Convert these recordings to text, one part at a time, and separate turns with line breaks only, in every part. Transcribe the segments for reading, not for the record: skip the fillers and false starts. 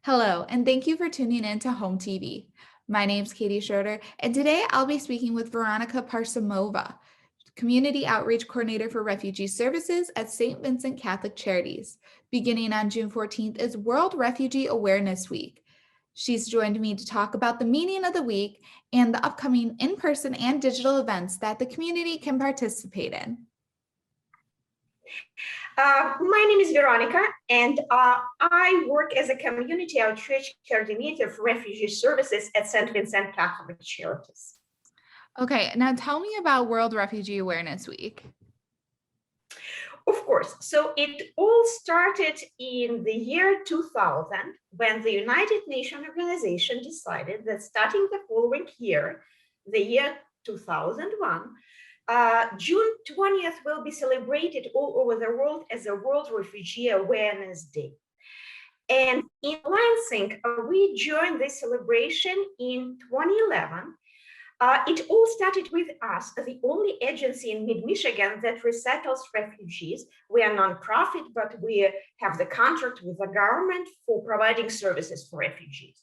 Hello, and thank you for tuning in to HOMTV. My name's Katie Schroeder, and today I'll be speaking with Veronika Parsamova, Community Outreach Coordinator for Refugee Services at St. Vincent Catholic Charities. Beginning on June 14th is World Refugee Awareness Week. She's joined me to talk about the meaning of the week and the upcoming in-person and digital events that the community can participate in.
My name is Veronika, and I work as a Community Outreach Coordinator for Refugee Services at St. Vincent Catholic Charities.
Okay, now tell me about World Refugee Awareness Week.
Of course. So it all started in the year 2000 when the United Nations organization decided that starting the following year, the year 2001, June 20th will be celebrated all over the world as a World Refugee Awareness Day. And in Lansing, we joined this celebration in 2011. It all started with us, the only agency in mid-Michigan that resettles refugees. We are nonprofit, but we have the contract with the government for providing services for refugees.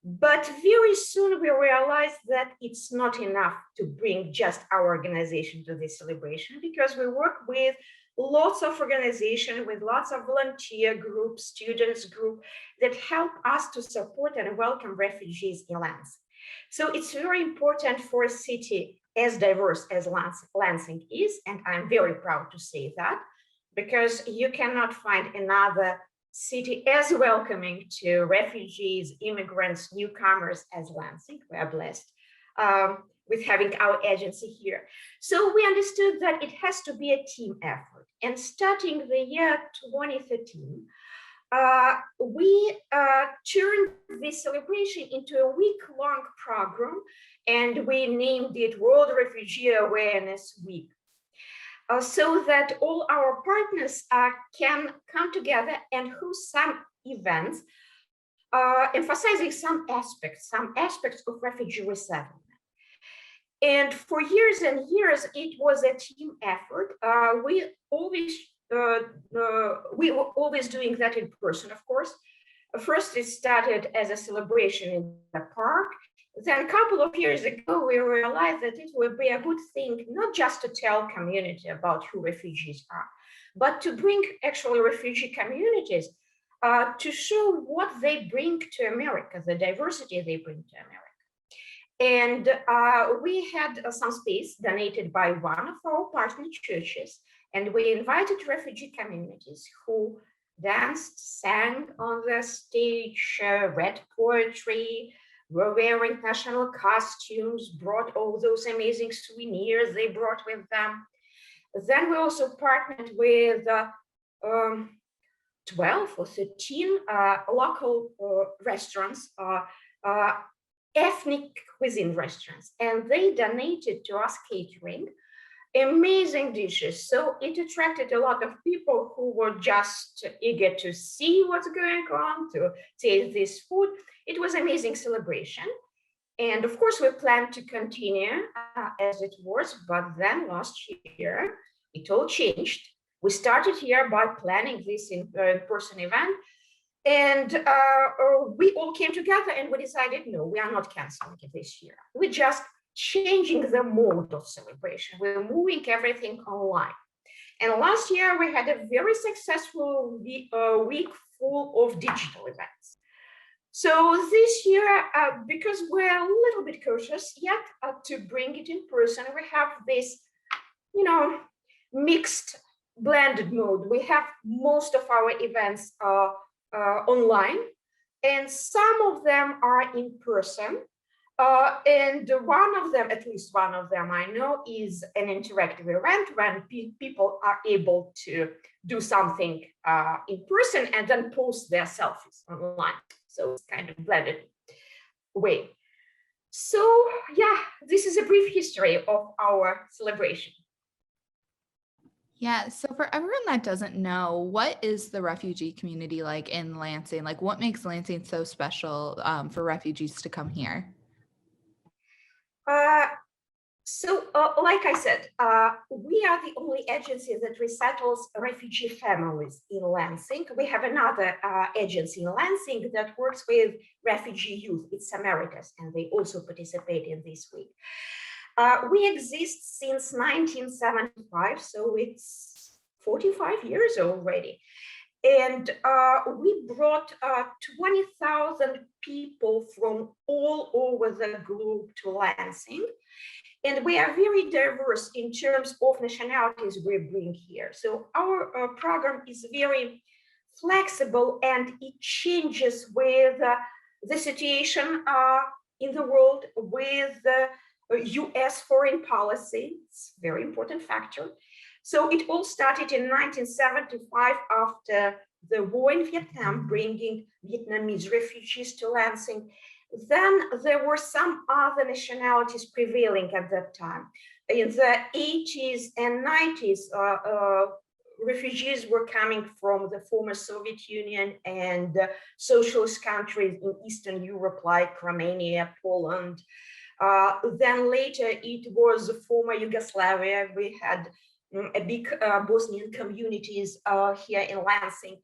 But very soon we realized that it's not enough to bring just our organization to this celebration, because we work with lots of organizations, with lots of volunteer groups, students group that help us to support and welcome refugees in Lansing. So it's very important for a city as diverse as Lansing is, and I'm very proud to say that, because you cannot find another city as welcoming to refugees, immigrants, newcomers as Lansing. We are blessed with having our agency here. So we understood that it has to be a team effort. And starting the year 2013, we turned this celebration into a week-long program, and we named it World Refugee Awareness Week. So that all our partners can come together and host some events emphasizing some aspects of refugee resettlement. And for years and years, it was a team effort. We were always doing that in person, of course. First, it started as a celebration in the park. Then a couple of years ago, we realized that it would be a good thing, not just to tell community about who refugees are, but to bring actually refugee communities to show what they bring to America, the diversity they bring to America. And we had some space donated by one of our partner churches, and we invited refugee communities who danced, sang on the stage, read poetry, were wearing national costumes, brought all those amazing souvenirs they brought with them. Then we also partnered with 12 or 13 local restaurants, ethnic cuisine restaurants, and they donated to us catering amazing dishes. So it attracted a lot of people who were just eager to see what's going on, to taste this food. It was an amazing celebration. And of course, we plan to continue as it was, but then last year, it all changed. We started here by planning this in-person event, and we all came together and we decided, no, we are not canceling it this year. We're just changing the mode of celebration. We're moving everything online. And last year we had a very successful week full of digital events. So this year, because we're a little bit cautious yet to bring it in person, we have this, mixed, blended mode. We have most of our events online, and some of them are in person. And one of them, at least one of them I know, is an interactive event when people are able to do something in person and then post their selfies online. So it's kind of blended way. So yeah, this is a brief history of our celebration.
Yeah, so for everyone that doesn't know, what is the refugee community like in Lansing? Like, what makes Lansing so special for refugees to come here?
Like I said, we are the only agency that resettles refugee families in Lansing. We have another agency in Lansing that works with refugee youth. It's Americas, and they also participate in this week. We exist since 1975, so it's 45 years already. And we brought 20,000 people from all over the globe to Lansing. And we are very diverse in terms of nationalities we bring here. So our program is very flexible, and it changes with the situation in the world, with the US foreign policy. It's a very important factor. So it all started in 1975 after the war in Vietnam, bringing Vietnamese refugees to Lansing. Then there were some other nationalities prevailing at that time. In the 80s and 90s, refugees were coming from the former Soviet Union and socialist countries in Eastern Europe, like Romania, Poland. Then later it was former Yugoslavia. We had a big Bosnian communities here in Lansing.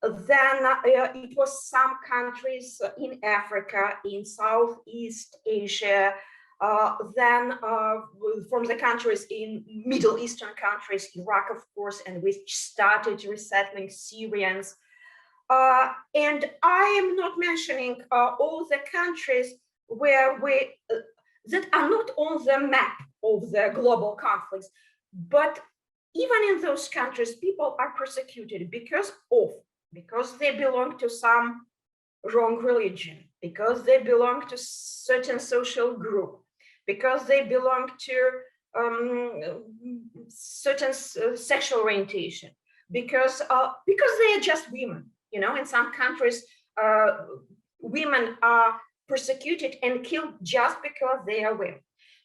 Then it was some countries in Africa, in Southeast Asia, then from the countries in Middle Eastern countries, Iraq, of course, and we started resettling Syrians. And I am not mentioning all the countries where we that are not on the map of the global conflicts, but even in those countries, people are persecuted because they belong to some wrong religion, because they belong to certain social group, because they belong to certain sexual orientation, because they are just women. You know, in some countries, women are persecuted and killed just because they are women.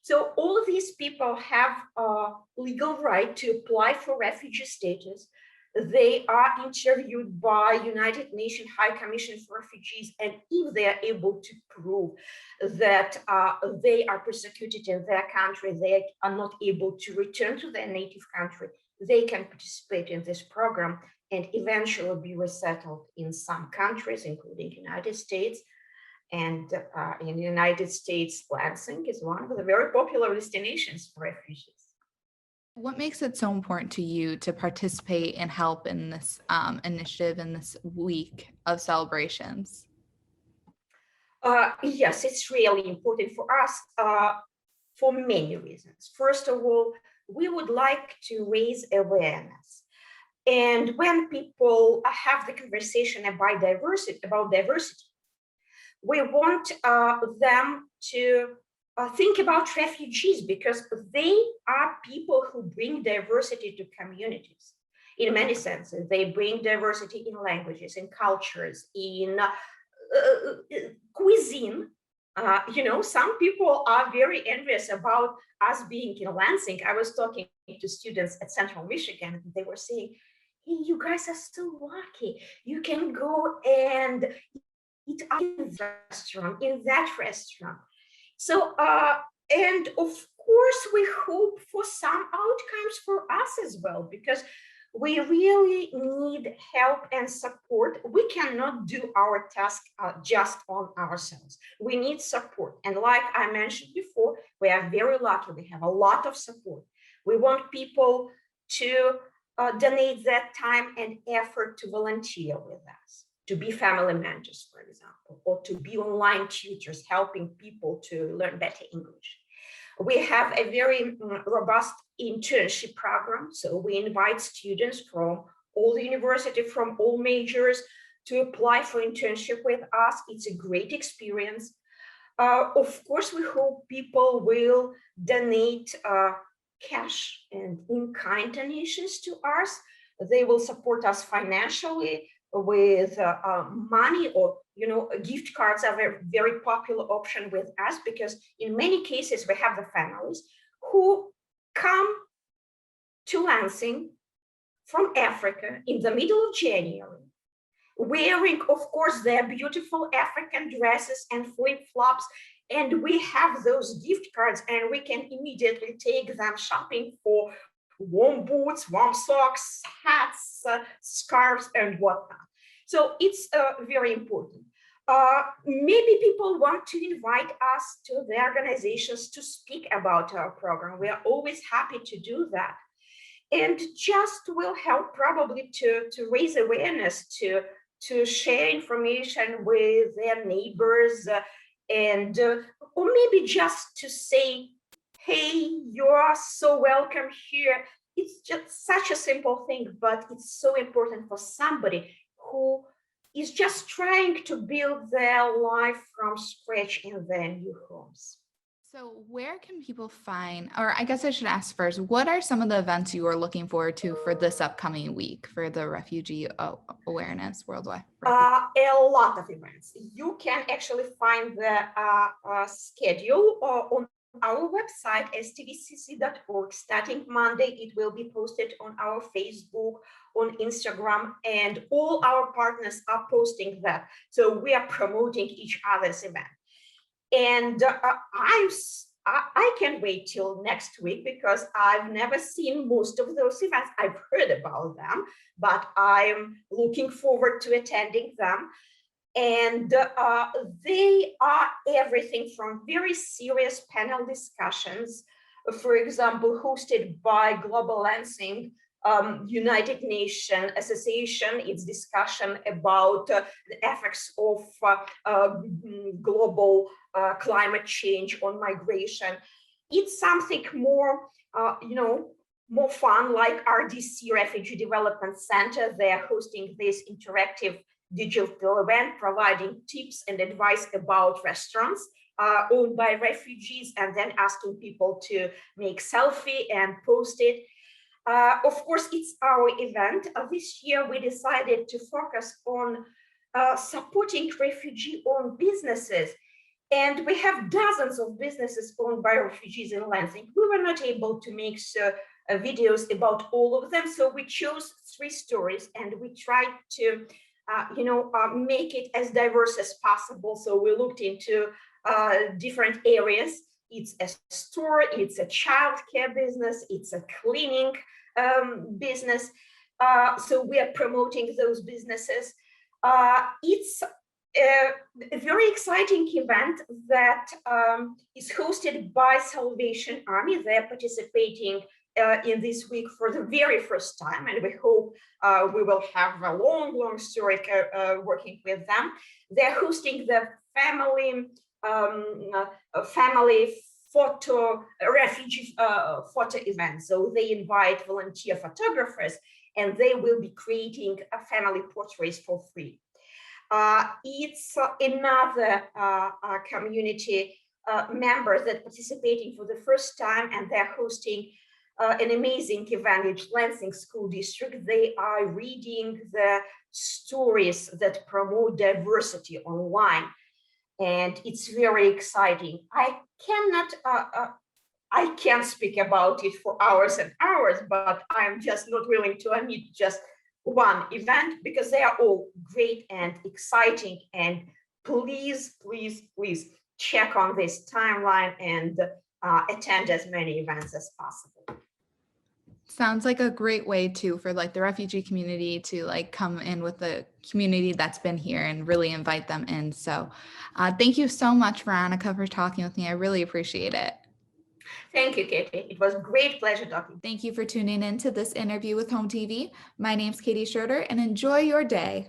So all of these people have a legal right to apply for refugee status. They are interviewed by United Nations High Commission for Refugees, and if they are able to prove that they are persecuted in their country, they are not able to return to their native country, they can participate in this program and eventually be resettled in some countries, including the United States. And in the United States, Lansing is one of the very popular destinations for refugees.
What makes it so important to you to participate and help in this initiative in this week of celebrations?
Yes, it's really important for us for many reasons. First of all, we would like to raise awareness. And when people have the conversation about diversity, we want them to think about refugees, because they are people who bring diversity to communities in many senses. They bring diversity in languages, in cultures, in cuisine. You know, some people are very envious about us being in Lansing. I was talking to students at Central Michigan, and they were saying, hey, you guys are so lucky. You can go and eat in this restaurant, in that restaurant. So, and of course, we hope for some outcomes for us as well, because we really need help and support. We cannot do our task just on ourselves. We need support. And like I mentioned before, we are very lucky. We have a lot of support. We want people to donate that time and effort to volunteer with us, to be family mentors, for example, or to be online tutors, helping people to learn better English. We have a very robust internship program. So we invite students from all the university, from all majors, to apply for internship with us. It's a great experience. Of course, we hope people will donate cash and in-kind donations to us. They will support us financially with money, or gift cards are a very popular option with us, because in many cases we have the families who come to Lansing from Africa in the middle of January, wearing, of course, their beautiful African dresses and flip-flops and we have those gift cards, and we can immediately take them shopping for warm boots, warm socks, hats, scarves, and whatnot. So it's very important. Maybe people want to invite us to their organizations to speak about our program. We are always happy to do that. And just will help probably to raise awareness, to share information with their neighbors, and or maybe just to say, hey, you are so welcome here. It's just such a simple thing, but it's so important for somebody who is just trying to build their life from scratch in their new homes.
So where can people find, or I guess I should ask first, what are some of the events you are looking forward to for this upcoming week for the Refugee Awareness Worldwide?
A lot of events. You can actually find the schedule on our website, stvcc.org. Starting Monday, it will be posted on our Facebook, on Instagram, and all our partners are posting that. So we are promoting each other's event. And I can't wait till next week because I've never seen most of those events. I've heard about them, but I'm looking forward to attending them. And they are everything from very serious panel discussions, for example, hosted by Global Lancing, United Nations Association. It's discussion about the effects of global climate change on migration. It's something more, more fun, like RDC, Refugee Development Center. They're hosting this interactive digital event, providing tips and advice about restaurants owned by refugees, and then asking people to make selfie and post it. Of course, it's our event. This year, we decided to focus on supporting refugee-owned businesses. And we have dozens of businesses owned by refugees in Lansing. We were not able to make videos about all of them, so we chose 3 stories, and we tried to make it as diverse as possible. So we looked into different areas. It's a store, it's a childcare business, it's a cleaning business. So we are promoting those businesses. It's a very exciting event that is hosted by Salvation Army. They're participating in this week for the very first time, and we hope we will have a long story working with them. They're hosting the family refugee photo event. So they invite volunteer photographers, and they will be creating family portraits for free. It's another community member that participating for the first time, and they're hosting an amazing event in Lansing School District. They are reading the stories that promote diversity online, and it's very exciting. I can't speak about it for hours and hours, but I'm just not willing to omit just one event because they are all great and exciting. And please check on this timeline and attend as many events as possible.
Sounds like a great way too for like the refugee community to like come in with the community that's been here and really invite them in. So thank you so much, Veronika, for talking with me. I really appreciate it.
Thank you, Katie. It was a great pleasure talking.
Thank you for tuning in to this interview with HOMTV. My name's Katie Schroeder, and enjoy your day.